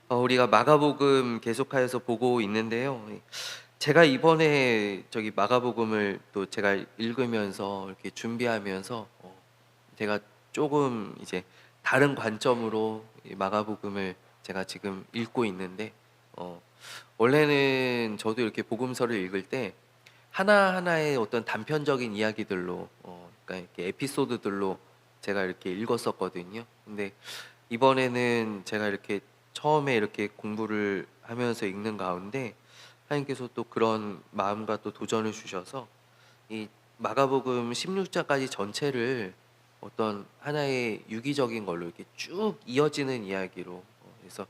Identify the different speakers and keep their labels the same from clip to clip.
Speaker 1: 우리가 마가복음 계속하여서 보고 있는데요. 제가 이번에 저기 마가복음을 또 제가 읽으면서 이렇게 준비하면서 제가 조금 이제 다른 관점으로 이 마가복음을 제가 지금 읽고 있는데, 어 원래는 저도 이렇게 복음서를 읽을 때 하나하나의 어떤 단편적인 이야기들로, 그러니까 이렇게 에피소드들로 제가 이렇게 읽었었거든요. 근데 이번에는 제가 이렇게 처음에 이렇게 공부를 하면서 읽는 가운데 하나님께서 또 그런 마음과 또 도전을 주셔서 이 마가복음 16장까지 전체를 어떤 하나의 유기적인 걸로 이렇게 쭉 이어지는 이야기로, 그래서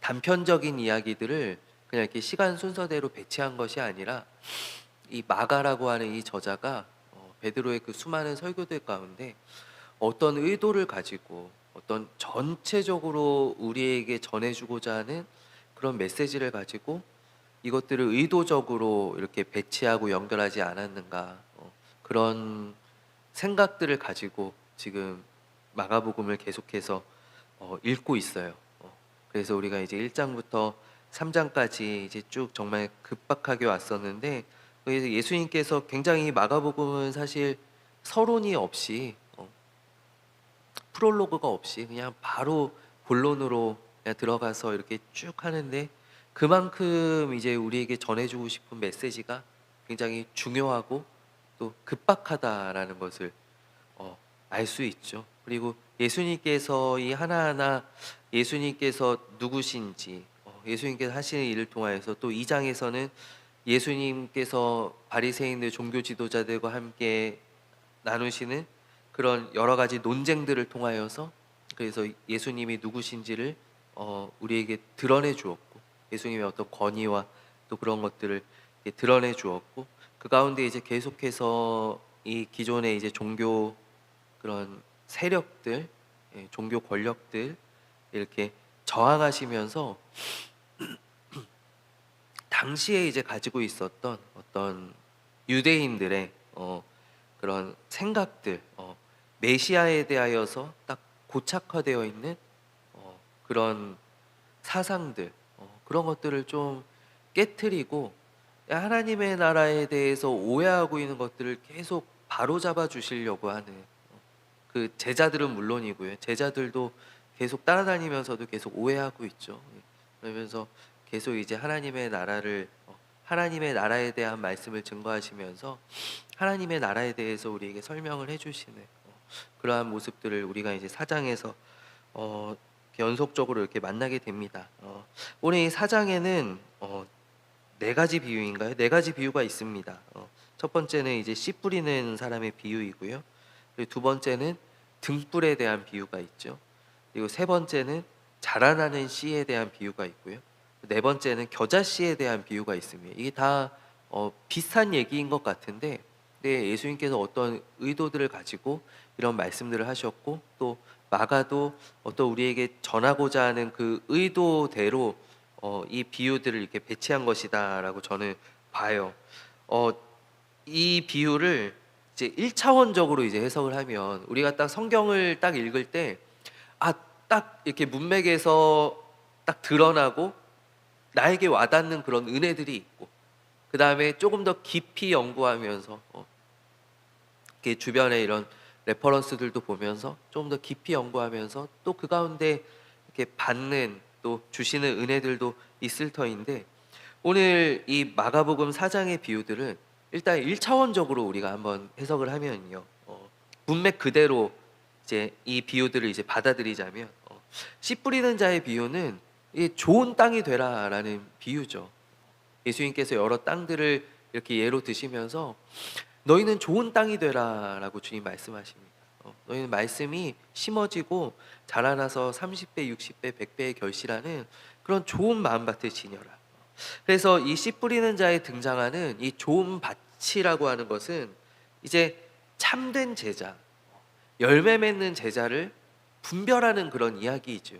Speaker 1: 단편적인 이야기들을 그냥 이렇게 시간 순서대로 배치한 것이 아니라 이 마가라고 하는 이 저자가 베드로의 그 수많은 설교들 가운데 어떤 의도를 가지고 어떤 전체적으로 우리에게 전해주고자 하는 그런 메시지를 가지고 이것들을 의도적으로 이렇게 배치하고 연결하지 않았는가, 그런 생각들을 가지고 지금 마가복음을 계속해서 읽고 있어요. 그래서 우리가 이제 1장부터 3장까지 이제 쭉 정말 급박하게 왔었는데, 그래서 예수님께서 굉장히 마가복음은 사실 서론이 없이, 프롤로그가 없이 그냥 바로 본론으로 그냥 들어가서 이렇게 쭉 하는데, 그만큼 이제 우리에게 전해주고 싶은 메시지가 굉장히 중요하고 또 급박하다라는 것을 알 수 있죠. 그리고 예수님께서 이 하나하나 예수님께서 누구신지, 예수님께서 하시는 일을 통하여서 또 2장에서는 예수님께서 바리새인들 종교 지도자들과 함께 나누시는 그런 여러 가지 논쟁들을 통하여서, 그래서 예수님이 누구신지를 우리에게 드러내 주었고, 예수님의 어떤 권위와 또 그런 것들을 드러내 주었고, 그 가운데 이제 계속해서 이 기존의 이제 종교 그런 세력들, 종교 권력들 이렇게 저항하시면서 당시에 이제 가지고 있었던 어떤 유대인들의 그런 생각들, 메시아에 대하여서 딱 고착화되어 있는 그런 사상들, 그런 것들을 좀 깨트리고 하나님의 나라에 대해서 오해하고 있는 것들을 계속 바로잡아 주시려고 하는, 그 제자들은 물론이고요. 제자들도 계속 따라다니면서도 계속 오해하고 있죠. 그러면서 계속 이제 하나님의 나라에 대한 말씀을 증거하시면서 하나님의 나라에 대해서 우리에게 설명을 해주시는 그러한 모습들을 우리가 이제 사장에서 연속적으로 이렇게 만나게 됩니다. 오늘 이 사장에는 네 가지 비유인가요? 네 가지 비유가 있습니다. 첫 번째는 이제 씨 뿌리는 사람의 비유이고요. 그리고 두 번째는 등불에 대한 비유가 있죠. 그리고 세 번째는 자라나는 씨에 대한 비유가 있고요. 네 번째는 겨자씨에 대한 비유가 있습니다. 이게 다 비슷한 얘기인 것 같은데, 네, 예수님께서 어떤 의도들을 가지고 이런 말씀들을 하셨고, 또 마가도 어떤 우리에게 전하고자 하는 그 의도대로 이 비유들을 이렇게 배치한 것이다라고 저는 봐요. 어, 이 비유를 이제 1차원적으로 이제 해석을 하면, 우리가 딱 성경을 딱 읽을 때 딱 이렇게 문맥에서 딱 드러나고 나에게 와닿는 그런 은혜들이 있고, 그다음에 조금 더 깊이 연구하면서 이렇게 주변에 이런 레퍼런스들도 보면서 좀 더 깊이 연구하면서 또 그 가운데 이렇게 받는 또 주시는 은혜들도 있을 터인데, 오늘 이 마가복음 4장의 비유들은 일단 1차원적으로 우리가 한번 해석을 하면요. 문맥 그대로 이제 이 비유들을 이제 받아들이자면, 씨 뿌리는 자의 비유는 이 좋은 땅이 되라라는 비유죠. 예수님께서 여러 땅들을 이렇게 예로 드시면서 너희는 좋은 땅이 되라라고 주님 말씀하십니다. 너희는 말씀이 심어지고 자라나서 30배, 60배, 100배의 결실하는 그런 좋은 마음밭을 지녀라. 그래서 이 씨 뿌리는 자에 등장하는 이 좋은 밭이라고 하는 것은 이제 참된 제자, 열매 맺는 제자를 분별하는 그런 이야기이죠.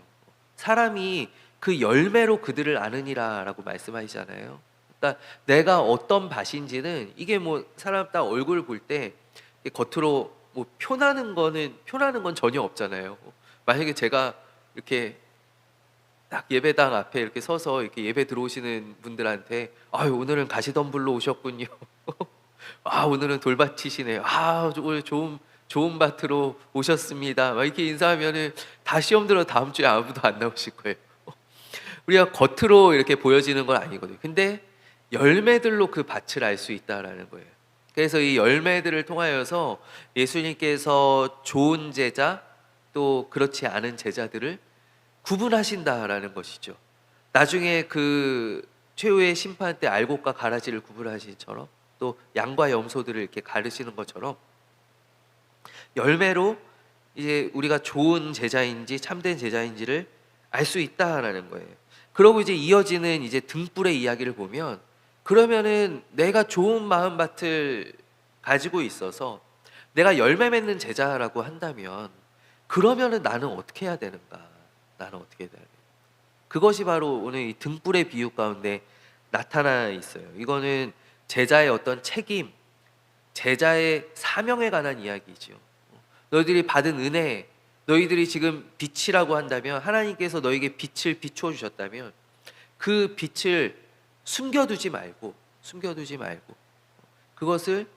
Speaker 1: 사람이 그 열매로 그들을 아느니라라고 말씀하시잖아요. 그러니까 내가 어떤 밭인지는 이게 뭐 사람 딱 얼굴 볼 때 겉으로 뭐 표나는 건 전혀 없잖아요. 만약에 제가 이렇게 딱 예배당 앞에 이렇게 서서 이렇게 예배 들어오시는 분들한테 "아유 오늘은 가시덤불로 오셨군요. 아 오늘은 돌밭이시네요. 아 오늘 좋은 밭으로 오셨습니다." 막 이렇게 인사하면은 다 시험 들어 다음 주에 아무도 안 나오실 거예요. 우리가 겉으로 이렇게 보여지는 건 아니거든요. 근데 열매들로 그 밭을 알 수 있다라는 거예요. 그래서 이 열매들을 통하여서 예수님께서 좋은 제자 또 그렇지 않은 제자들을 구분하신다라는 것이죠. 나중에 그 최후의 심판 때 알곡과 가라지를 구분하시처럼 또 양과 염소들을 이렇게 가르시는 것처럼 열매로 이제 우리가 좋은 제자인지 참된 제자인지를 알 수 있다라는 거예요. 그러고 이제 이어지는 이제 등불의 이야기를 보면 그러면은 내가 좋은 마음밭을 가지고 있어서 내가 열매 맺는 제자라고 한다면 그러면은 나는 어떻게 해야 되는가? 나는 어떻게 해야 되는가? 그것이 바로 오늘 이 등불의 비유 가운데 나타나 있어요. 이거는 제자의 어떤 책임, 제자의 사명에 관한 이야기죠. 너희들이 받은 은혜, 너희들이 지금 빛이라고 한다면 하나님께서 너에게 빛을 비추어 주셨다면 그 빛을 숨겨두지 말고 그것을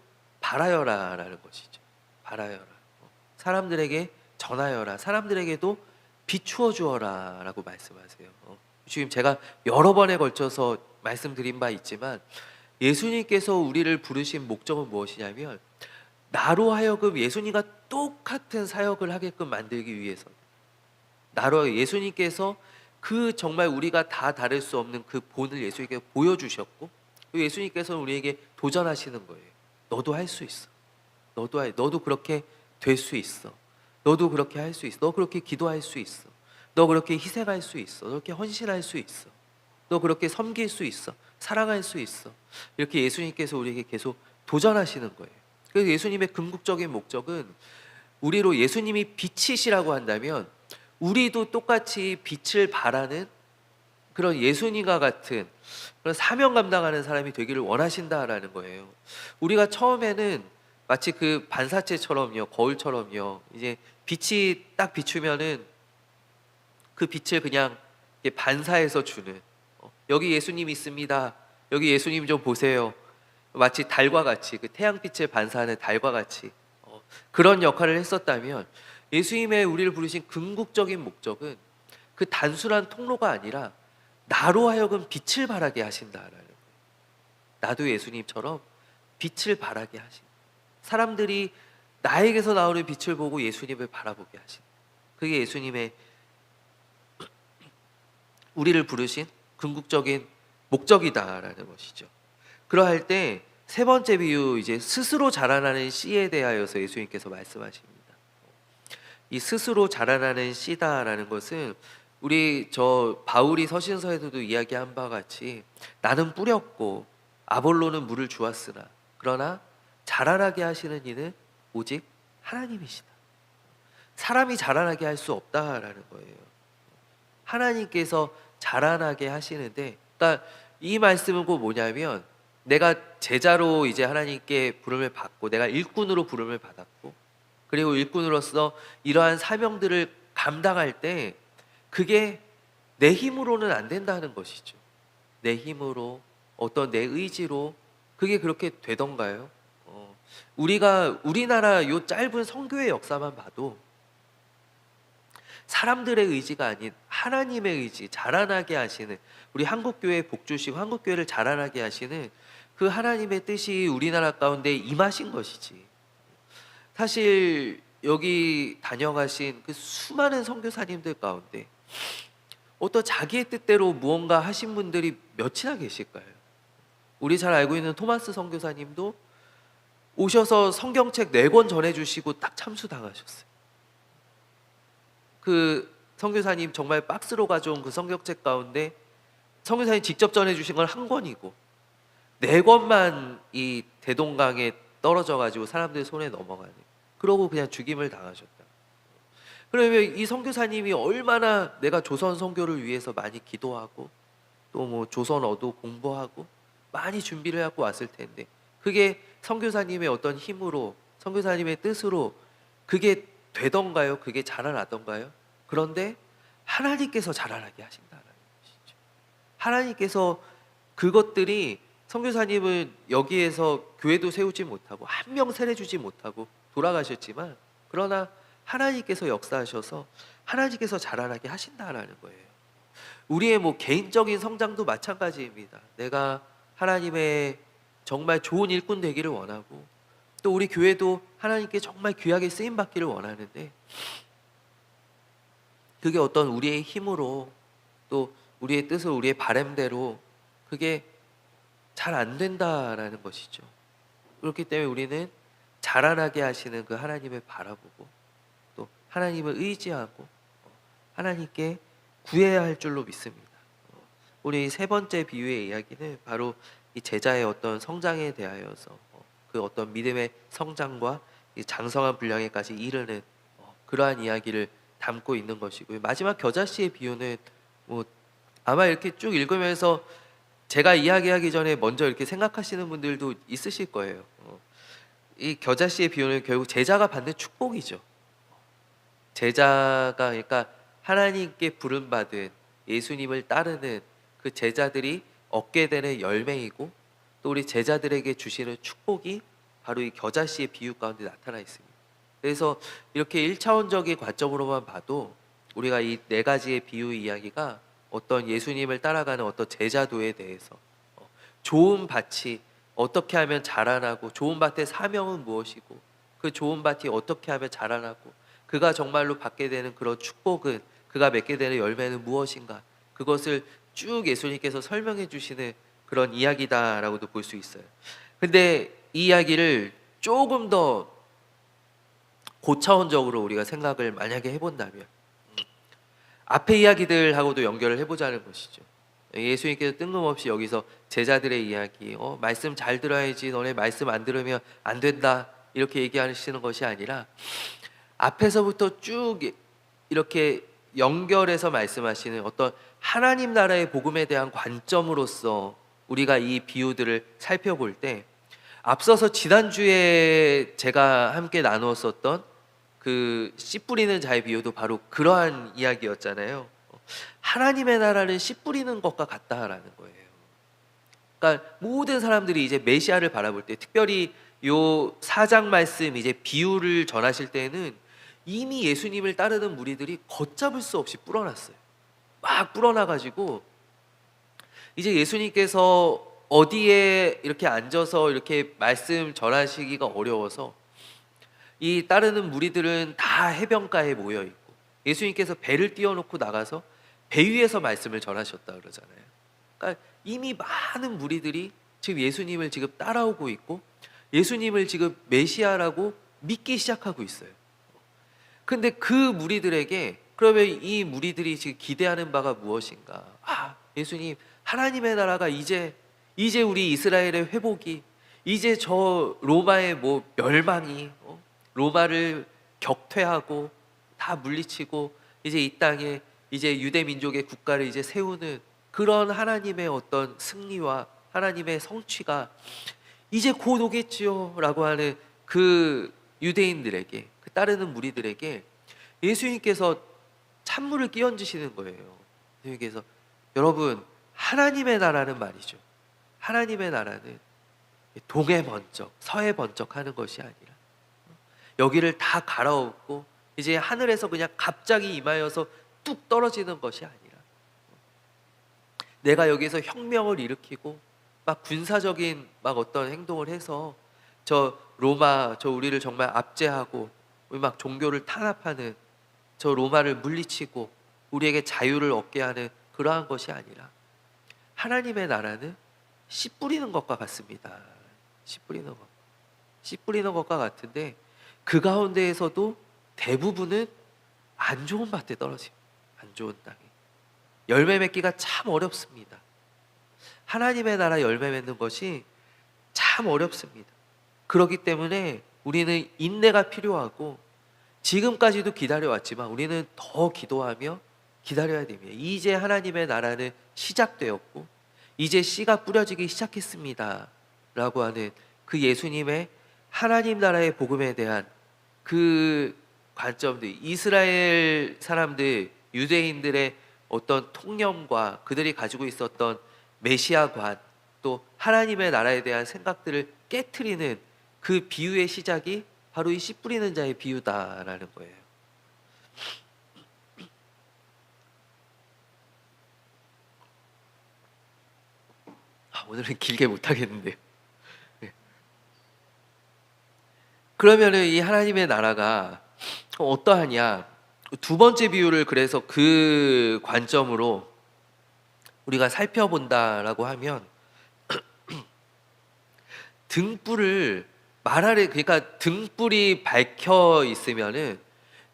Speaker 1: 발하여라라는 것이죠. 발하여라. 사람들에게 전하여라. 사람들에게도 비추어 주어라라고 말씀하세요. 지금 제가 여러 번에 걸쳐서 말씀드린 바 있지만 예수님께서 우리를 부르신 목적은 무엇이냐면 나로 하여금 예수님과 똑같은 사역을 하게끔 만들기 위해서 나로 예수님께서 그 정말 우리가 다 다를 수 없는 그 본을 예수님께 보여주셨고 예수님께서 우리에게 도전하시는 거예요. 너도 할 수 있어. 너도 그렇게 될 수 있어. 너도 그렇게 할 수 있어. 너 그렇게 기도할 수 있어. 너 그렇게 희생할 수 있어. 너 그렇게 헌신할 수 있어. 너 그렇게 섬길 수 있어. 사랑할 수 있어. 이렇게 예수님께서 우리에게 계속 도전하시는 거예요. 그래서 예수님의 궁극적인 목적은 우리로 예수님이 빛이시라고 한다면 우리도 똑같이 빛을 발하는 그런 예수님과 같은 그런 사명 감당하는 사람이 되기를 원하신다라는 거예요. 우리가 처음에는 마치 그 반사체처럼요, 거울처럼요. 이제 빛이 딱 비추면은 그 빛을 그냥 이렇게 반사해서 주는 여기 예수님 있습니다. 여기 예수님 좀 보세요. 마치 달과 같이 그 태양빛을 반사하는 달과 같이 그런 역할을 했었다면 예수님의 우리를 부르신 궁극적인 목적은 그 단순한 통로가 아니라 나로 하여금 빛을 발하게 하신다라는 거예요. 나도 예수님처럼 빛을 발하게 하신다. 사람들이 나에게서 나오는 빛을 보고 예수님을 바라보게 하신다. 그게 예수님의 우리를 부르신 궁극적인 목적이다라는 것이죠. 그러할 때 세 번째 비유 이제 스스로 자라나는 씨에 대하여서 예수님께서 말씀하십니다. 이 스스로 자라나는 씨다라는 것은 우리 바울이 서신서에서도 이야기한 바와 같이 나는 뿌렸고 아볼로는 물을 주었으나 그러나 자라나게 하시는 이는 오직 하나님이시다. 사람이 자라나게 할 수 없다라는 거예요. 하나님께서 자라나게 하시는데, 그러니까 이 말씀은 꼭 뭐냐면 내가 제자로 이제 하나님께 부름을 받고 내가 일꾼으로 부름을 받았고 그리고 일꾼으로서 이러한 사명들을 감당할 때 그게 내 힘으로는 안 된다는 것이죠. 내 힘으로 어떤 내 의지로 그게 그렇게 되던가요? 우리가 우리나라 요 짧은 선교의 역사만 봐도 사람들의 의지가 아닌 하나님의 의지, 자라나게 하시는 우리 한국교회 복주시고 한국교회를 자라나게 하시는 그 하나님의 뜻이 우리나라 가운데 임하신 것이지. 사실 여기 다녀가신 그 수많은 선교사님들 가운데 어떤 자기의 뜻대로 무언가 하신 분들이 몇이나 계실까요? 우리 잘 알고 있는 토마스 선교사님도 오셔서 성경책 4권 전해주시고 딱 참수당하셨어요. 그 선교사님 정말 박스로 가져온 그 성경책 가운데 선교사님 직접 전해주신 건 1권이고 4권만 이 대동강에 떨어져 가지고 사람들 손에 넘어가는, 그러고 그냥 죽임을 당하셨다. 그러면 이 선교사님이 얼마나 내가 조선 선교를 위해서 많이 기도하고 또 뭐 조선어도 공부하고 많이 준비를 하고 왔을 텐데 그게 선교사님의 어떤 힘으로 선교사님의 뜻으로 그게 되던가요? 그게 자라나던가요? 그런데 하나님께서 자라나게 하신다는 거예요. 하나님께서 그것들이 선교사님은 여기에서 교회도 세우지 못하고 한 명 세례주지 못하고 돌아가셨지만, 그러나 하나님께서 역사하셔서 하나님께서 자라나게 하신다라는 거예요. 우리의 뭐 개인적인 성장도 마찬가지입니다. 내가 하나님의 정말 좋은 일꾼 되기를 원하고, 또 우리 교회도 하나님께 정말 귀하게 쓰임 받기를 원하는데, 그게 어떤 우리의 힘으로, 또 우리의 뜻을 우리의 바람대로 그게 잘 안 된다라는 것이죠. 그렇기 때문에 우리는 자라나게 하시는 그 하나님을 바라보고, 또 하나님을 의지하고 하나님께 구해야 할 줄로 믿습니다. 우리 세 번째 비유의 이야기는 바로 이 제자의 어떤 성장에 대하여서 그 어떤 믿음의 성장과 이 장성한 분량에까지 이르는 그러한 이야기를 담고 있는 것이고요. 마지막 겨자씨의 비유는 뭐 아마 이렇게 쭉 읽으면서 제가 이야기하기 전에 먼저 이렇게 생각하시는 분들도 있으실 거예요. 이 겨자씨의 비유는 결국 제자가 받는 축복이죠. 제자가, 그러니까 하나님께 부름받은 예수님을 따르는 그 제자들이 얻게 되는 열매이고, 또 우리 제자들에게 주시는 축복이 바로 이 겨자씨의 비유 가운데 나타나 있습니다. 그래서 이렇게 1차원적인 관점으로만 봐도 우리가 이 네 가지의 비유 이야기가 어떤 예수님을 따라가는 어떤 제자도에 대해서, 좋은 밭이 어떻게 하면 자라나고, 좋은 밭의 사명은 무엇이고, 그 좋은 밭이 어떻게 하면 자라나고, 그가 정말로 받게 되는 그런 축복은, 그가 맺게 되는 열매는 무엇인가, 그것을 쭉 예수님께서 설명해 주시는 그런 이야기다라고도 볼 수 있어요. 근데 이 이야기를 조금 더 고차원적으로 우리가 생각을 만약에 해본다면, 앞의 이야기들하고도 연결을 해보자는 것이죠. 예수님께서 뜬금없이 여기서 제자들의 이야기, 말씀 잘 들어야지, 너네 말씀 안 들으면 안 된다, 이렇게 얘기하시는 것이 아니라 앞에서부터 쭉 이렇게 연결해서 말씀하시는 어떤 하나님 나라의 복음에 대한 관점으로서 우리가 이 비유들을 살펴볼 때, 앞서서 지난주에 제가 함께 나누었었던 그 씨 뿌리는 자의 비유도 바로 그러한 이야기였잖아요. 하나님의 나라는 씨 뿌리는 것과 같다라는 거예요. 그러니까 모든 사람들이 이제 메시아를 바라볼 때, 특별히 요 4장 말씀 이제 비유를 전하실 때는 이미 예수님을 따르는 무리들이 걷잡을 수 없이 불어났어요. 막 불어나가지고 이제 예수님께서 어디에 이렇게 앉아서 이렇게 말씀 전하시기가 어려워서 이 따르는 무리들은 다 해변가에 모여 있고, 예수님께서 배를 띄워놓고 나가서 배 위에서 말씀을 전하셨다 그러잖아요. 그러니까 이미 많은 무리들이 지금 예수님을 지금 따라오고 있고, 예수님을 지금 메시아라고 믿기 시작하고 있어요. 근데 그 무리들에게, 그러면 이 무리들이 지금 기대하는 바가 무엇인가? 예수님, 하나님의 나라가 이제 우리 이스라엘의 회복이, 이제 저 로마의 뭐 멸망이, 로마를 격퇴하고 다 물리치고 이제 이 땅에 이제 유대 민족의 국가를 이제 세우는 그런 하나님의 어떤 승리와 하나님의 성취가 이제 곧 오겠지요라고 하는 그 유대인들에게, 그 따르는 무리들에게 예수님께서 찬물을 끼얹으시는 거예요. 예수님께서, 여러분, 하나님의 나라는 말이죠, 하나님의 나라는 동해 번쩍 서해 번쩍 하는 것이 아니라 여기를 다 갈아엎고 이제 하늘에서 그냥 갑자기 임하여서 뚝 떨어지는 것이 아니라, 내가 여기서 혁명을 일으키고 막 군사적인 막 어떤 행동을 해서 저 로마, 저 우리를 정말 압제하고 우리 막 종교를 탄압하는 저 로마를 물리치고 우리에게 자유를 얻게 하는 그러한 것이 아니라, 하나님의 나라는 씨 뿌리는 것과 같습니다. 씨 뿌리는 것, 씨 뿌리는 것과 같은데, 그 가운데에서도 대부분은 안 좋은 밭에 떨어집니다. 안 좋은 땅에 열매 맺기가 참 어렵습니다. 하나님의 나라 열매 맺는 것이 참 어렵습니다. 그렇기 때문에 우리는 인내가 필요하고, 지금까지도 기다려왔지만 우리는 더 기도하며 기다려야 됩니다. 이제 하나님의 나라는 시작되었고 이제 씨가 뿌려지기 시작했습니다 라고 하는 그 예수님의 하나님 나라의 복음에 대한 그 관점들, 이스라엘 사람들, 유대인들의 어떤 통념과 그들이 가지고 있었던 메시아관, 또 하나님의 나라에 대한 생각들을 깨트리는 그 비유의 시작이 바로 이 씨 뿌리는 자의 비유다라는 거예요. 오늘은 길게 못 하겠는데요. 네. 그러면은 이 하나님의 나라가 어떠하냐? 두 번째 비유를 그래서 그 관점으로 우리가 살펴본다라고 하면 등불을 말 아래, 그러니까 등불이 밝혀 있으면은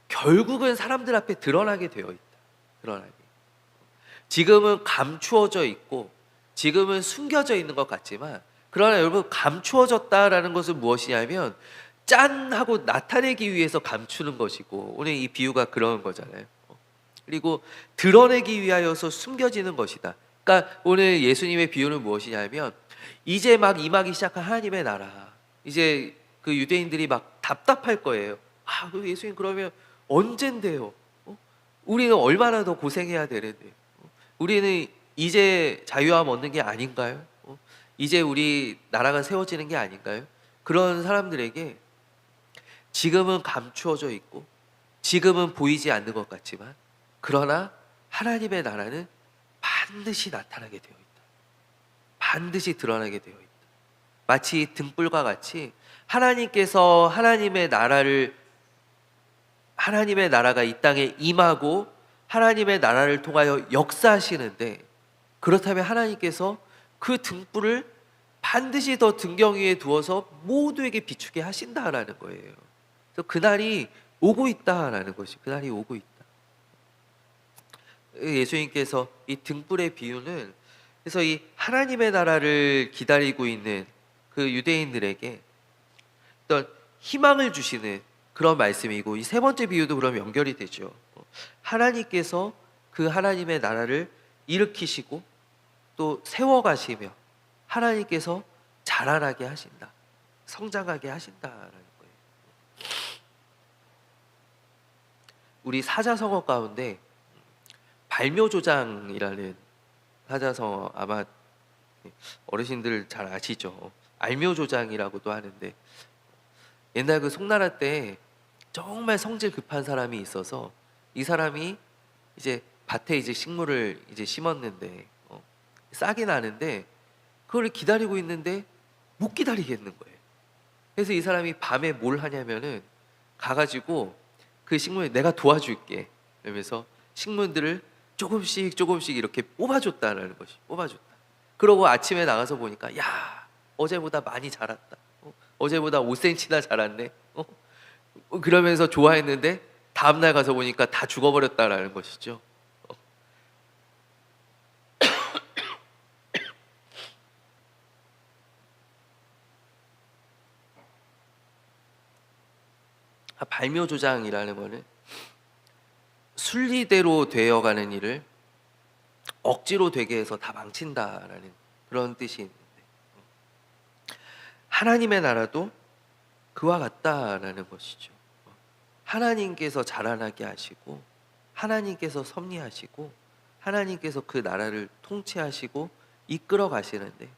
Speaker 1: 결국은 사람들 앞에 드러나게 되어 있다. 드러나게. 지금은 감추어져 있고 지금은 숨겨져 있는 것 같지만, 그러나 여러분, 감추어졌다라는 것은 무엇이냐면 짠 하고 나타내기 위해서 감추는 것이고, 오늘 이 비유가 그런 거잖아요. 그리고 드러내기 위하여서 숨겨지는 것이다. 그러니까 오늘 예수님의 비유는 무엇이냐면, 이제 막 임하기 시작한 하나님의 나라, 이제 그 유대인들이 막 답답할 거예요. 그 예수님 그러면 언젠데요? 우리는 얼마나 더 고생해야 되는데? 우리는 이제 자유함 얻는 게 아닌가요? 이제 우리 나라가 세워지는 게 아닌가요? 그런 사람들에게 지금은 감추어져 있고 지금은 보이지 않는 것 같지만, 그러나 하나님의 나라는 반드시 나타나게 되어 있다. 반드시 드러나게 되어 있다. 마치 등불과 같이 하나님께서 하나님의 나라가 이 땅에 임하고 하나님의 나라를 통하여 역사하시는데, 그렇다면 하나님께서 그 등불을 반드시 더 등경 위에 두어서 모두에게 비추게 하신다라는 거예요. 그래서 그날이 오고 있다라는 것이, 그날이 오고 있다. 예수님께서 이 등불의 비유는 그래서 이 하나님의 나라를 기다리고 있는 그 유대인들에게 어떤 희망을 주시는 그런 말씀이고, 이 세 번째 비유도 그럼 연결이 되죠. 하나님께서 그 하나님의 나라를 일으키시고 또 세워가시며 하나님께서 자라나게 하신다, 성장하게 하신다라는 거예요. 우리 사자성어 가운데 발묘조장이라는 사자성어, 아마 어르신들 잘 아시죠? 알묘조장이라고도 하는데, 옛날 그 송나라 때 정말 성질 급한 사람이 있어서 이 사람이 이제 밭에 이제 식물을 이제 심었는데 싹이 나는데 그걸 기다리고 있는데 못 기다리겠는 거예요. 그래서 이 사람이 밤에 뭘 하냐면은 가가지고 그 식물에 내가 도와줄게 이러면서 식물들을 조금씩 조금씩 이렇게 뽑아줬다라는 것이, 뽑아줬다. 그러고 아침에 나가서 보니까, 야, 어제보다 많이 자랐다. 어제보다 5cm나 자랐네. 그러면서 좋아했는데 다음날 가서 보니까 다 죽어버렸다라는 것이죠. 발묘조장이라는 것은 순리대로 되어가는 일을 억지로 되게 해서 다 망친다라는 그런 뜻이 있는데, 하나님의 나라도 그와 같다라는 것이죠. 하나님께서 자라나게 하시고 하나님께서 섭리하시고 하나님께서 그 나라를 통치하시고 이끌어 가시는데,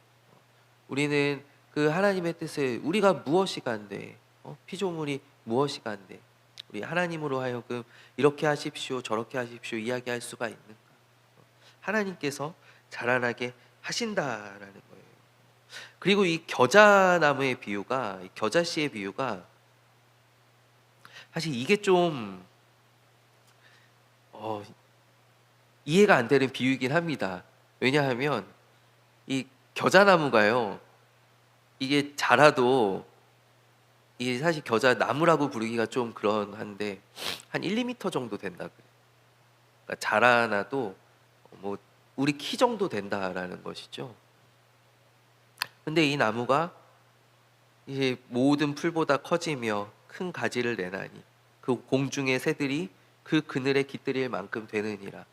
Speaker 1: 우리는 그 하나님의 뜻을, 우리가 무엇이 간데, 피조물이 무엇이 간데 우리 하나님으로 하여금 이렇게 하십시오 저렇게 하십시오 이야기할 수가 있는가? 하나님께서 자라나게 하신다라는 거예요. 그리고 이 겨자나무의 비유가, 이 겨자씨의 비유가 사실 이게 좀 이해가 안 되는 비유이긴 합니다. 왜냐하면 이 겨자나무가요, 이게 자라도, 이게 사실 겨자나무라고 부르기가 좀 그런한데 한 1, 2m 정도 된다 그래요. 그러니까 자라나도 뭐 우리 키 정도 된다라는 것이죠. 근데 이 나무가 이제 모든 풀보다 커지며 큰 가지를 내나니 그 공중의 새들이 그 그늘에 깃들일 만큼 되느니라.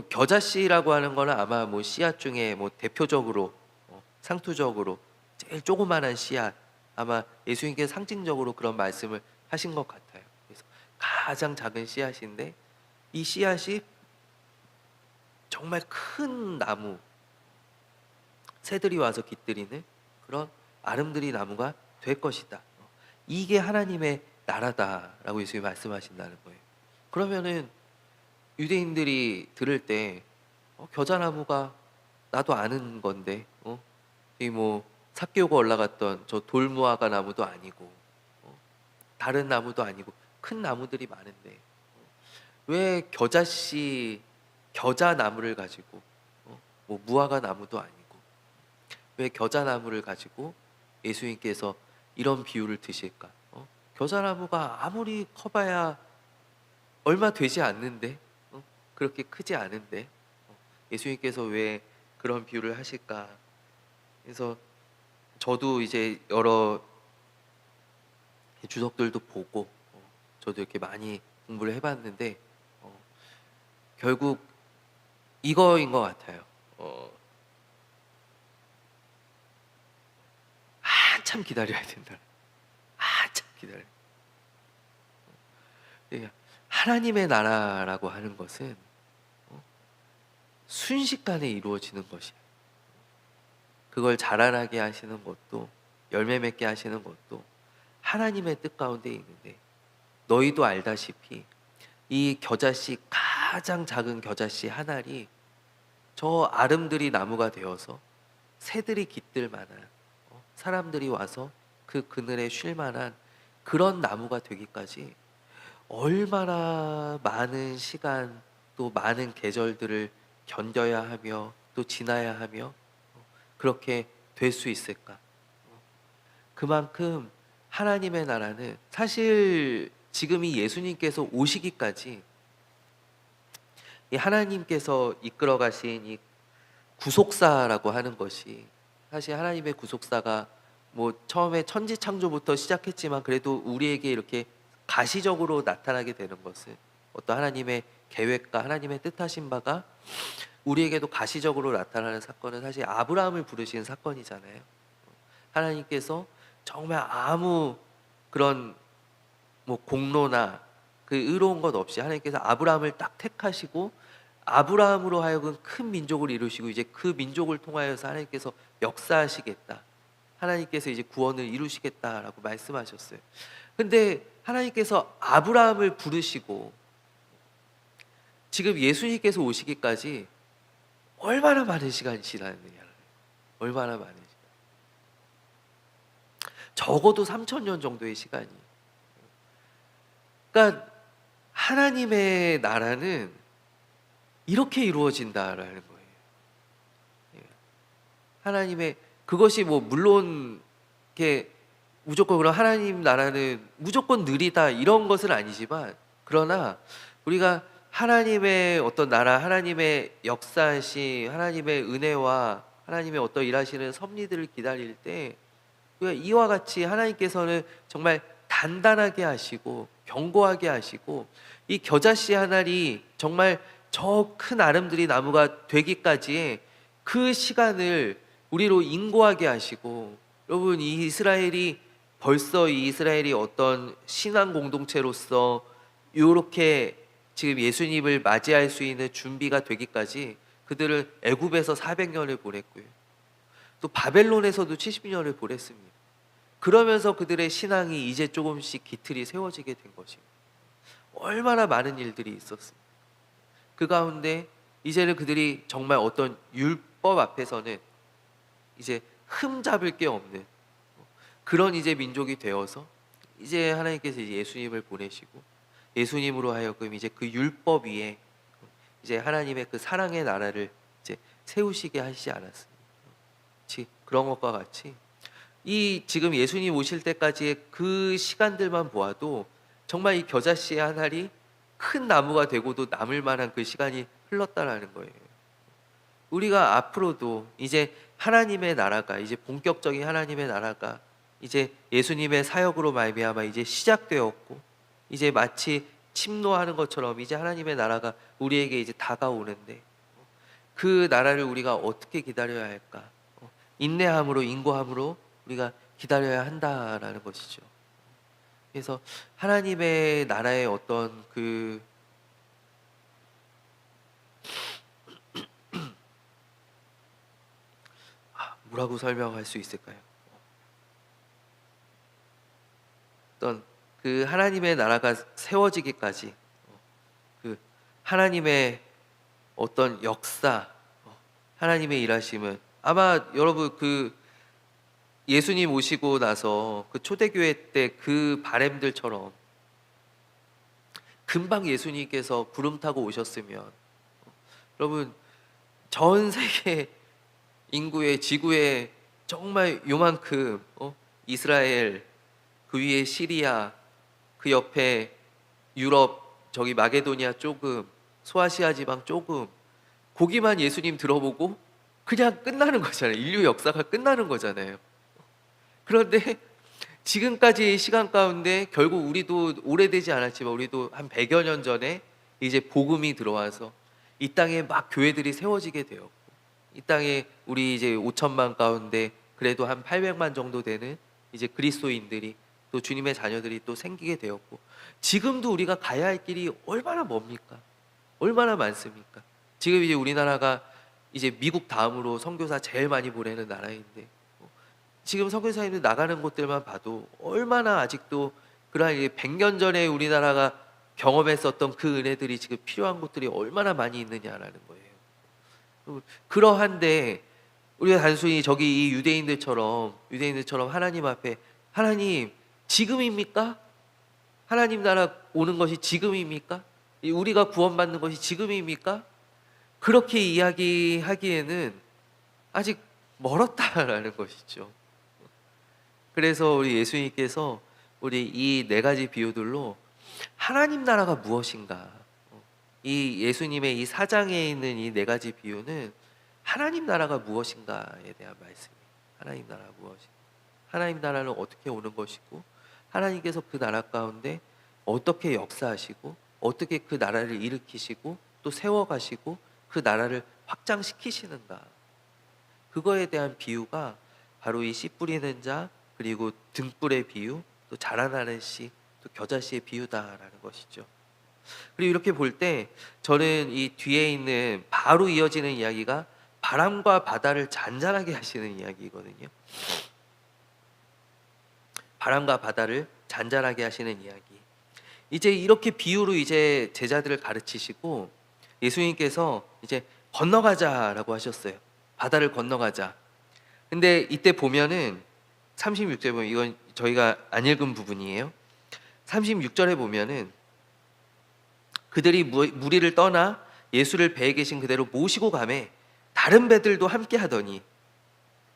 Speaker 1: 겨자씨라고 하는 거는 아마 뭐 씨앗 중에 뭐 대표적으로 상투적으로 제일 조그만한 씨앗, 아마 예수님께서 상징적으로 그런 말씀을 하신 것 같아요. 그래서 가장 작은 씨앗인데 이 씨앗이 정말 큰 나무, 새들이 와서 깃들이는 그런 아름드리 나무가 될 것이다. 이게 하나님의 나라다라고 예수님이 말씀하신다는 거예요. 그러면은 유대인들이 들을 때 겨자나무가 나도 아는 건데 이 뭐 삭개오가 올라갔던 저 돌무화과 나무도 아니고 다른 나무도 아니고 큰 나무들이 많은데 왜 겨자씨 겨자나무를 가지고 뭐 무화과 나무도 아니고 왜 겨자나무를 가지고 예수님께서 이런 비유를 드실까? 겨자나무가 아무리 커봐야 얼마 되지 않는데 그렇게 크지 않은데 예수님께서 왜 그런 비유를 하실까? 그래서 저도 이제 여러 주석들도 보고 저도 이렇게 많이 공부를 해봤는데 결국 이거인 것 같아요. 한참 기다려야 된다. 한참 기다려. 예, 하나님의 나라라고 하는 것은 순식간에 이루어지는 것이에요. 그걸 자라나게 하시는 것도 열매 맺게 하시는 것도 하나님의 뜻 가운데 있는데 너희도 알다시피 이 겨자씨 가장 작은 겨자씨 한 알이 저 아름드리 나무가 되어서 새들이 깃들 만한 사람들이 와서 그 그늘에 쉴 만한 그런 나무가 되기까지 얼마나 많은 시간 또 많은 계절들을 견뎌야 하며 또 지나야 하며 그렇게 될 수 있을까? 그만큼 하나님의 나라는 사실 지금 이 예수님께서 오시기까지 이 하나님께서 이끌어 가신 이 구속사라고 하는 것이 사실 하나님의 구속사가 뭐 처음에 천지 창조부터 시작했지만 그래도 우리에게 이렇게 가시적으로 나타나게 되는 것은 어떤 하나님의 계획과 하나님의 뜻하신 바가 우리에게도 가시적으로 나타나는 사건은 사실 아브라함을 부르신 사건이잖아요. 하나님께서 정말 아무 그런 뭐 공로나 그 의로운 것 없이 하나님께서 아브라함을 딱 택하시고 아브라함으로 하여금 큰 민족을 이루시고 이제 그 민족을 통하여서 하나님께서 역사하시겠다. 하나님께서 이제 구원을 이루시겠다라고 말씀하셨어요. 근데 하나님께서 아브라함을 부르시고 지금 예수님께서 오시기까지 얼마나 많은 시간이 지났느냐. 얼마나 많은 시간. 적어도 3,000년 정도의 시간이. 그러니까 하나님의 나라는 이렇게 이루어진다라는 거예요. 예. 하나님의 그것이 뭐 물론 이렇게 무조건 그런 하나님 나라는 무조건 느리다 이런 것은 아니지만 그러나 우리가 하나님의 어떤 나라, 하나님의 역사시, 하나님의 은혜와 하나님의 어떤 일하시는 섭리들을 기다릴 때 우리가 이와 같이 하나님께서는 정말 단단하게 하시고 견고하게 하시고 이 겨자씨 한 알이 정말 저 큰 아름드리 나무가 되기까지의 그 시간을 우리로 인고하게 하시고 여러분 이 이스라엘이 벌써 이 이스라엘이 어떤 신앙 공동체로서 이렇게 지금 예수님을 맞이할 수 있는 준비가 되기까지 그들을 애굽에서 400년을 보냈고요. 또 바벨론에서도 70년을 보냈습니다. 그러면서 그들의 신앙이 이제 조금씩 기틀이 세워지게 된 것입니다. 얼마나 많은 일들이 있었습니다. 그 가운데 이제는 그들이 정말 어떤 율법 앞에서는 이제 흠잡을 게 없는 그런 이제 민족이 되어서 이제 하나님께서 이제 예수님을 보내시고 예수님으로 하여금 이제 그 율법 위에 이제 하나님의 그 사랑의 나라를 이제 세우시게 하시지 않았습니까? 그런 것과 같이 이 지금 예수님 오실 때까지의 그 시간들만 보아도 정말 이 겨자씨 한 알이 큰 나무가 되고도 남을 만한 그 시간이 흘렀다라는 거예요. 우리가 앞으로도 이제 하나님의 나라가 이제 본격적인 하나님의 나라가 이제 예수님의 사역으로 말미암아 이제 시작되었고 이제 마치 침노하는 것처럼 이제 하나님의 나라가 우리에게 이제 다가오는데 그 나라를 우리가 어떻게 기다려야 할까? 인내함으로 인고함으로 우리가 기다려야 한다라는 것이죠. 그래서 하나님의 나라의 어떤 그 뭐라고 설명할 수 있을까요? 어떤 그 하나님의 나라가 세워지기까지 그 하나님의 어떤 역사, 하나님의 일하심은 아마 여러분 그 예수님 오시고 나서 그 초대교회 때 그 바램들처럼 금방 예수님께서 구름 타고 오셨으면 여러분 전 세계 인구의 지구의 정말 요만큼 이스라엘 그 위에 시리아 그 옆에 유럽 저기 마게도니아 조금 소아시아 지방 조금 거기만 예수님 들어보고 그냥 끝나는 거잖아요. 인류 역사가 끝나는 거잖아요. 그런데 지금까지의 시간 가운데 결국 우리도 오래되지 않았지만 우리도 한 100여 년 전에 이제 복음이 들어와서 이 땅에 막 교회들이 세워지게 되었고 이 땅에 우리 이제 5천만 가운데 그래도 한 800만 정도 되는 이제 그리스도인들이 또 주님의 자녀들이 또 생기게 되었고 지금도 우리가 가야 할 길이 얼마나 멉니까? 얼마나 많습니까? 지금 이제 우리나라가 이제 미국 다음으로 선교사 제일 많이 보내는 나라인데 지금 선교사님들 나가는 곳들만 봐도 얼마나 아직도 그러한 100년 전에 우리나라가 경험했었던 그 은혜들이 지금 필요한 곳들이 얼마나 많이 있느냐라는 거예요. 그러한데 우리가 단순히 저기 이 유대인들처럼 하나님 앞에 하나님 지금입니까? 하나님 나라 오는 것이 지금입니까? 우리가 구원받는 것이 지금입니까? 그렇게 이야기하기에는 아직 멀었다라는 것이죠. 그래서 우리 예수님께서 우리 이 네 가지 비유들로 하나님 나라가 무엇인가, 이 예수님의 이 사장에 있는 이 네 가지 비유는 하나님 나라가 무엇인가에 대한 말씀이에요. 하나님 나라가 무엇인가, 하나님 나라는 어떻게 오는 것이고 하나님께서 그 나라 가운데 어떻게 역사하시고 어떻게 그 나라를 일으키시고 또 세워가시고 그 나라를 확장시키시는가, 그거에 대한 비유가 바로 이 씨 뿌리는 자 그리고 등불의 비유 또 자라나는 씨 또 겨자씨의 비유다라는 것이죠. 그리고 이렇게 볼 때 저는 이 뒤에 있는 바로 이어지는 이야기가 바람과 바다를 잔잔하게 하시는 이야기거든요. 바람과 바다를 잔잔하게 하시는 이야기. 이제 이렇게 비유로 이제 제자들을 가르치시고 예수님께서 이제 건너가자라고 하셨어요. 바다를 건너가자. 근데 이때 보면은 36절에 보면 이건 저희가 안 읽은 부분이에요. 36절에 보면은 그들이 무리를 떠나 예수를 배에 계신 그대로 모시고 가매 다른 배들도 함께 하더니,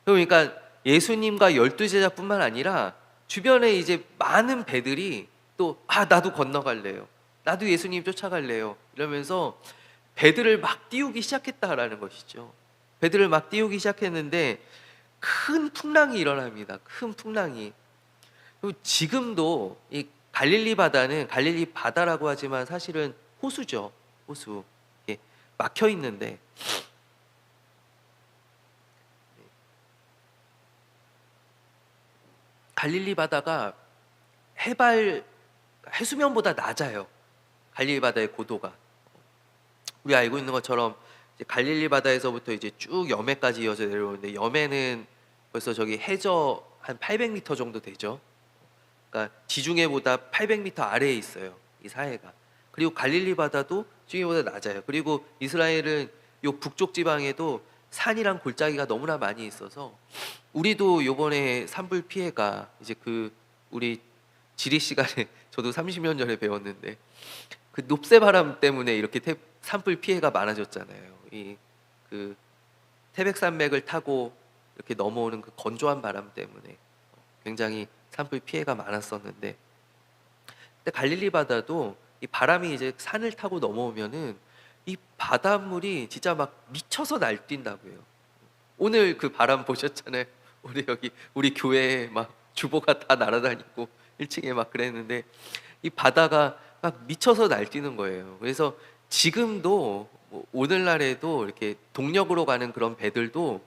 Speaker 1: 그러니까 예수님과 12제자뿐만 아니라 주변에 이제 많은 배들이 또 나도 건너갈래요. 나도 예수님 쫓아갈래요. 이러면서 배들을 막 띄우기 시작했다라는 것이죠. 배들을 막 띄우기 시작했는데 큰 풍랑이 일어납니다. 큰 풍랑이. 그리고 지금도 이 갈릴리 바다는 갈릴리 바다라고 하지만 사실은 호수죠. 호수. 이게 막혀 있는데 갈릴리 바다가 해수면보다 낮아요. 갈릴리 바다의 고도가. 우리 알고 있는 것처럼 이제 갈릴리 바다에서부터 이제 쭉 여매까지 이어져 내려오는데 여매는 벌써 저기 해저 한 800m 정도 되죠. 그러니까 지중해보다 800m 아래에 있어요. 이 사해가. 그리고 갈릴리 바다도 지중해보다 낮아요. 그리고 이스라엘은 요 북쪽 지방에도 산이랑 골짜기가 너무나 많이 있어서 우리도 요번에 산불 피해가 이제 그 우리 지리 시간에 저도 30년 전에 배웠는데 그 높새바람 때문에 이렇게 산불 피해가 많아졌잖아요. 이 그 태백산맥을 타고 이렇게 넘어오는 그 건조한 바람 때문에 굉장히 산불 피해가 많았었는데, 근데 갈릴리 바다도 이 바람이 이제 산을 타고 넘어오면은 이 바닷물이 진짜 막 미쳐서 날뛴다고요. 오늘 그 바람 보셨잖아요. 우리 여기 우리 교회에 막 주보가 다 날아다니고 1층에 막 그랬는데 이 바다가 막 미쳐서 날뛰는 거예요. 그래서 지금도 뭐 오늘날에도 이렇게 동력으로 가는 그런 배들도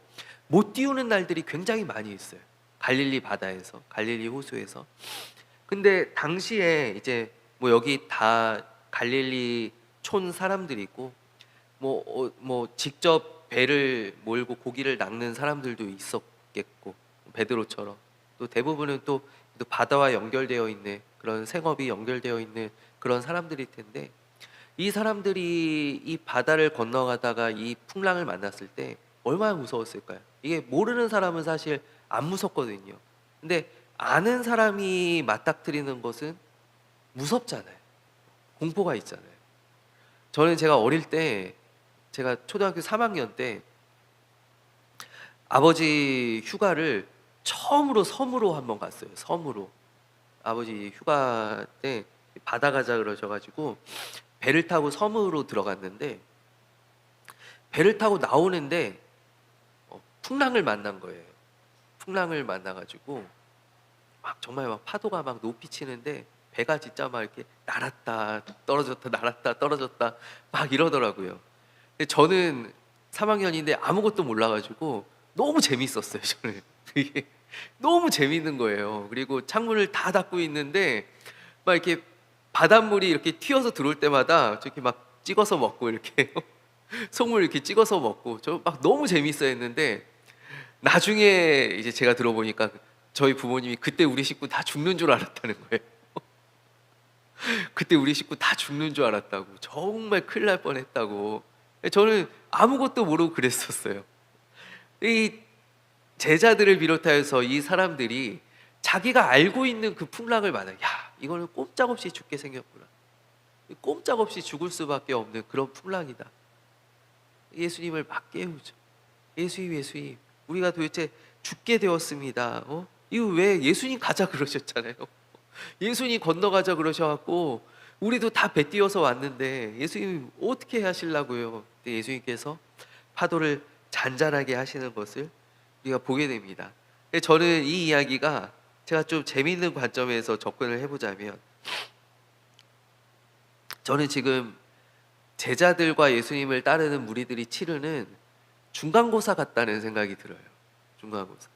Speaker 1: 못 띄우는 날들이 굉장히 많이 있어요. 갈릴리 바다에서, 갈릴리 호수에서. 근데 당시에 이제 뭐 여기 다 갈릴리 촌 사람들이고 뭐 직접 배를 몰고 고기를 낚는 사람들도 있겠고, 베드로처럼 또 대부분은 또 바다와 연결되어 있는 그런 생업이 연결되어 있는 그런 사람들일 텐데, 이 사람들이 이 바다를 건너가다가 이 풍랑을 만났을 때 얼마나 무서웠을까요? 이게 모르는 사람은 사실 안 무섭거든요. 근데 아는 사람이 맞닥뜨리는 것은 무섭잖아요. 공포가 있잖아요. 저는 제가 어릴 때, 제가 초등학교 3학년 때 아버지 휴가를 처음으로 섬으로 한번 갔어요. 섬으로. 아버지 휴가 때 바다 가자 그러셔 가지고 배를 타고 섬으로 들어갔는데, 배를 타고 나오는데 풍랑을 만난 거예요. 풍랑을 만나 가지고 막 정말 막 파도가 막 높이 치는데 배가 진짜 막 이렇게 날았다 떨어졌다 날았다 떨어졌다 막 이러더라고요. 근데 저는 3 학년인데 아무것도 몰라 가지고 너무 재밌었어요 저는. 이게 너무 재밌는 거예요. 그리고 창문을 다 닫고 있는데 막 이렇게 바닷물이 이렇게 튀어서 들어올 때마다 저렇게 막 찍어서 먹고 이렇게 속물 이렇게 찍어서 먹고 저 막 너무 재밌어 했는데, 나중에 이제 제가 들어보니까 저희 부모님이 그때 우리 식구 다 죽는 줄 알았다는 거예요. 그때 우리 식구 다 죽는 줄 알았다고. 정말 큰일 날 뻔했다고. 저는 아무것도 모르고 그랬었어요. 이 제자들을 비롯하여서 이 사람들이 자기가 알고 있는 그 풍랑을 만나, 야, 이거는 꼼짝없이 죽게 생겼구나. 꼼짝없이 죽을 수밖에 없는 그런 풍랑이다. 예수님을 막 깨우죠. 예수님, 예수님, 우리가 도대체 죽게 되었습니다. 이거 왜 예수님 가자 그러셨잖아요. 예수님 건너가자 그러셔갖고 우리도 다 배 띄어서 왔는데 예수님 어떻게 하시려고요? 근데 예수님께서 파도를 잔잔하게 하시는 것을 우리가 보게 됩니다. 저는 이 이야기가 제가 좀 재미있는 관점에서 접근을 해보자면, 저는 지금 제자들과 예수님을 따르는 무리들이 치르는 중간고사 같다는 생각이 들어요. 중간고사.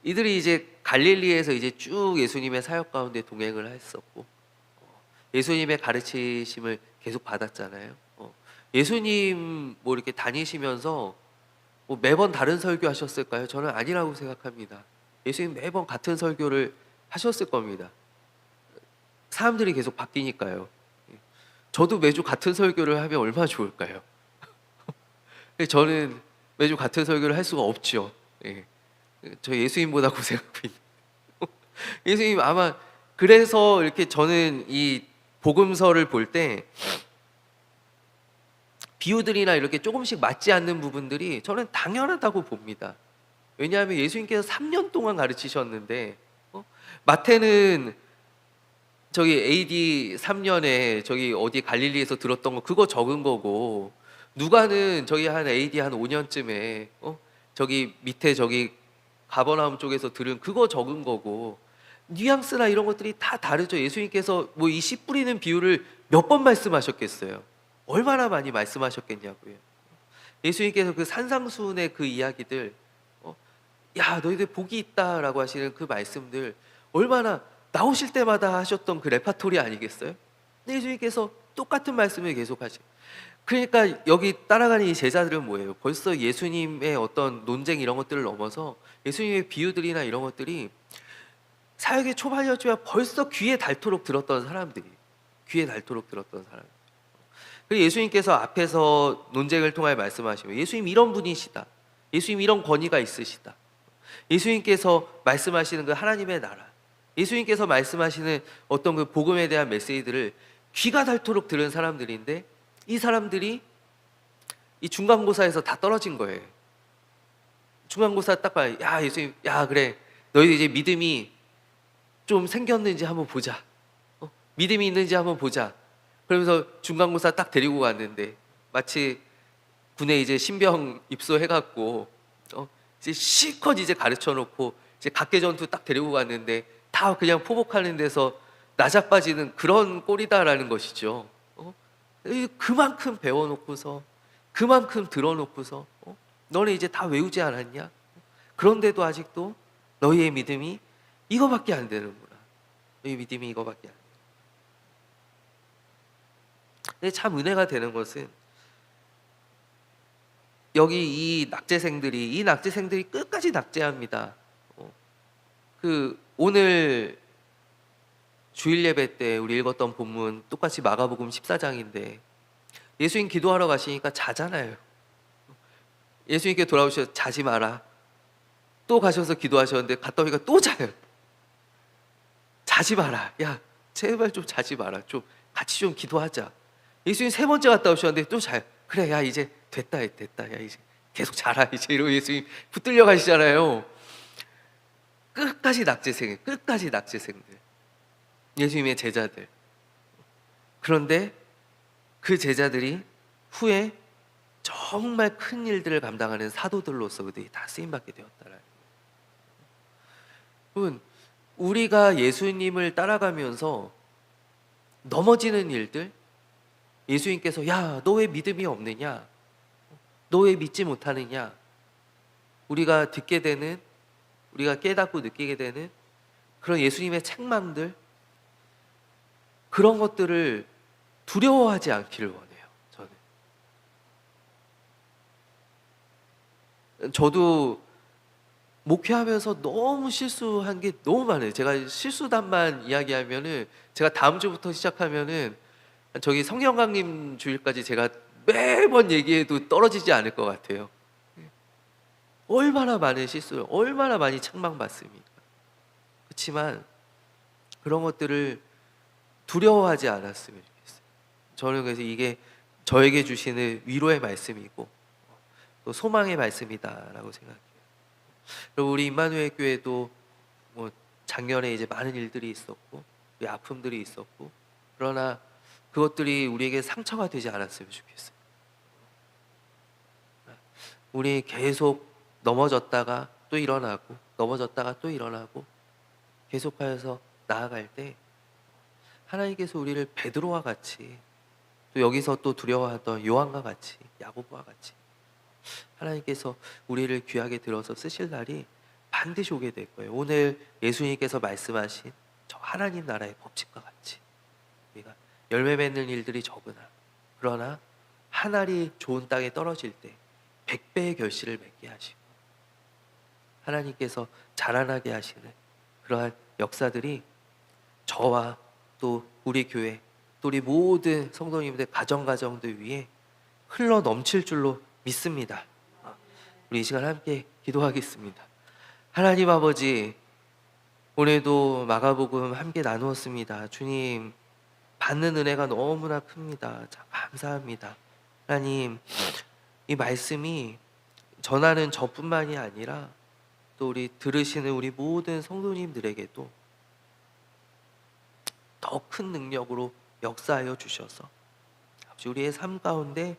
Speaker 1: 이들이 이제 갈릴리에서 이제 쭉 예수님의 사역 가운데 동행을 했었고, 예수님의 가르치심을 계속 받았잖아요. 예수님 뭐 이렇게 다니시면서 뭐 매번 다른 설교 하셨을까요? 저는 아니라고 생각합니다. 예수님 매번 같은 설교를 하셨을 겁니다. 사람들이 계속 바뀌니까요. 저도 매주 같은 설교를 하면 얼마나 좋을까요? 저는 매주 같은 설교를 할 수가 없죠. 예. 저 예수님보다 고생하고 있는. 예수님 아마 그래서 이렇게 저는 이 복음서를 볼 때 비유들이나 이렇게 조금씩 맞지 않는 부분들이 저는 당연하다고 봅니다. 왜냐하면 예수님께서 3년 동안 가르치셨는데, 마태는 저기 AD 3년에 저기 어디 갈릴리에서 들었던 거 그거 적은 거고, 누가는 저기 한 AD 한 5년쯤에 저기 밑에 저기 가버나움 쪽에서 들은 그거 적은 거고, 뉘앙스나 이런 것들이 다 다르죠. 예수님께서 뭐 이 씨 뿌리는 비유를 몇 번 말씀하셨겠어요? 얼마나 많이 말씀하셨겠냐고요. 예수님께서 그 산상수훈의 그 이야기들, 야 너희들 복이 있다라고 하시는 그 말씀들 얼마나 나오실 때마다 하셨던 그 레파토리 아니겠어요? 근데 예수님께서 똑같은 말씀을 계속 하시. 그러니까 여기 따라가는 이 제자들은 뭐예요? 벌써 예수님의 어떤 논쟁 이런 것들을 넘어서 예수님의 비유들이나 이런 것들이 사역의 초반이었지만 벌써 귀에 닳도록 들었던 사람들이, 귀에 닳도록 들었던 사람. 그리고 예수님께서 앞에서 논쟁을 통하여 말씀하시면, 예수님 이런 분이시다, 예수님 이런 권위가 있으시다, 예수님께서 말씀하시는 그 하나님의 나라, 예수님께서 말씀하시는 어떤 그 복음에 대한 메시지들을 귀가 닳도록 들은 사람들인데, 이 사람들이 이 중간고사에서 다 떨어진 거예요. 중간고사 딱 봐요. 야 예수님, 야 그래 너희들 이제 믿음이 좀 생겼는지 한번 보자. 믿음이 있는지 한번 보자. 그러면서 중간고사 딱 데리고 갔는데, 마치 군에 이제 신병 입소해갖고 이제 실컷 이제 가르쳐 놓고 이제 각계전투 딱 데리고 갔는데 다 그냥 포복하는 데서 나자빠지는 그런 꼴이다라는 것이죠. 그만큼 배워놓고서, 그만큼 들어놓고서 너네 이제 다 외우지 않았냐? 그런데도 아직도 너희의 믿음이 이거밖에 안 되는구나. 너희 믿음이 이거밖에 안 돼. 근데 참 은혜가 되는 것은 여기 이 낙제생들이 끝까지 낙제합니다. 오늘 주일 예배 때 우리 읽었던 본문 똑같이 마가복음 14장인데 예수님 기도하러 가시니까 자잖아요. 예수님께 돌아오셔서 자지 마라. 또 가셔서 기도하셨는데 갔다 오니까 또 자요. 자지 마라. 야, 제발 좀 자지 마라. 좀 같이 좀 기도하자. 예수님 세 번째 갔다 오셨는데 또 자요. 그래, 야, 이제 됐다. 야, 이제 계속 자라. 이제 이러고 예수님 붙들려 가시잖아요. 끝까지 낙제생들. 예수님의 제자들. 그런데 그 제자들이 후에 정말 큰 일들을 감당하는 사도들로서 그들이 다 쓰임받게 되었다라는 거예요. 우리가 예수님을 따라가면서 넘어지는 일들, 예수님께서 야, 너 왜 믿음이 없느냐? 너 왜 믿지 못하느냐? 우리가 듣게 되는, 우리가 깨닫고 느끼게 되는 그런 예수님의 책망들, 그런 것들을 두려워하지 않기를 원해요. 저도 목회하면서 너무 실수한 게 너무 많아요. 제가 실수담만 이야기하면은, 제가 다음 주부터 시작하면은 저기 성령 강림 주일까지 제가 매번 얘기해도 떨어지지 않을 것 같아요. 얼마나 많은 실수를, 얼마나 많이 책망받습니까? 그렇지만 그런 것들을 두려워하지 않았으면 좋겠어요. 저는 그래서 이게 저에게 주시는 위로의 말씀이고 또 소망의 말씀이다라고 생각해요. 그리고 우리 임마누엘 교회도 뭐 작년에 이제 많은 일들이 있었고 아픔들이 있었고, 그러나 그것들이 우리에게 상처가 되지 않았으면 좋겠어요. 우리 계속 넘어졌다가 또 일어나고 넘어졌다가 또 일어나고 계속하여서 나아갈 때 하나님께서 우리를 베드로와 같이, 또 여기서 또 두려워하던 요한과 같이, 야고보와 같이 하나님께서 우리를 귀하게 들어서 쓰실 날이 반드시 오게 될 거예요. 오늘 예수님께서 말씀하신 저 하나님 나라의 법칙과 같이 우리가 열매 맺는 일들이 적으나, 그러나 한 알이 좋은 땅에 떨어질 때 100배의 결실을 맺게 하시고 하나님께서 자라나게 하시는 그러한 역사들이 저와 또 우리 교회, 또 우리 모든 성도님들 가정들 위에 흘러 넘칠 줄로 믿습니다. 우리 이 시간 함께 기도하겠습니다. 하나님 아버지, 오늘도 마가복음 함께 나누었습니다. 주님, 받는 은혜가 너무나 큽니다. 참 감사합니다. 하나님, 이 말씀이 전하는 저뿐만이 아니라 또 우리 들으시는 우리 모든 성도님들에게도 더 큰 능력으로 역사하여 주셔서 우리의 삶 가운데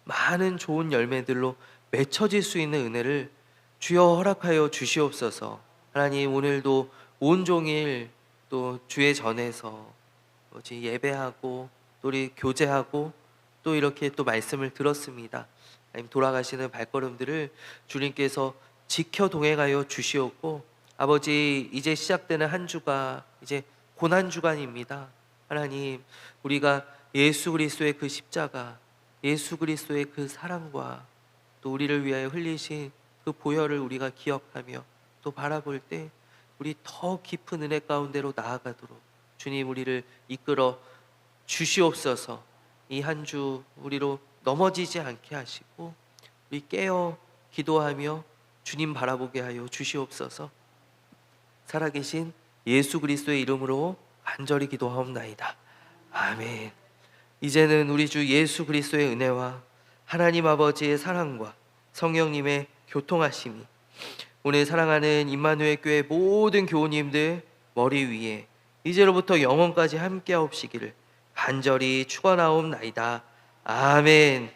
Speaker 1: 많은 좋은 열매들로 맺혀질 수 있는 은혜를 주여 허락하여 주시옵소서. 하나님, 오늘도 온종일 또 주의 전에서 예배하고 또 우리 교제하고 또 이렇게 또 말씀을 들었습니다. 하나님, 돌아가시는 발걸음들을 주님께서 지켜 동행하여 주시옵고, 아버지, 이제 시작되는 한 주가 이제 고난 주간입니다. 하나님, 우리가 예수 그리스도의 그 십자가, 예수 그리스도의 그 사랑과 또 우리를 위하여 흘리신 그 보혈을 우리가 기억하며 또 바라볼 때 우리 더 깊은 은혜 가운데로 나아가도록 주님 우리를 이끌어 주시옵소서. 이 한 주 우리로 넘어지지 않게 하시고 우리 깨어 기도하며 주님 바라보게 하여 주시옵소서. 살아계신 예수 그리스도의 이름으로 간절히 기도하옵나이다. 아멘. 이제는 우리 주 예수 그리스도의 은혜와 하나님 아버지의 사랑과 성령님의 교통하심이 오늘 사랑하는 임마누엘 교회 모든 교우님들 머리 위에 이제로부터 영원까지 함께하옵시기를 간절히 축원하옵나이다. 아멘.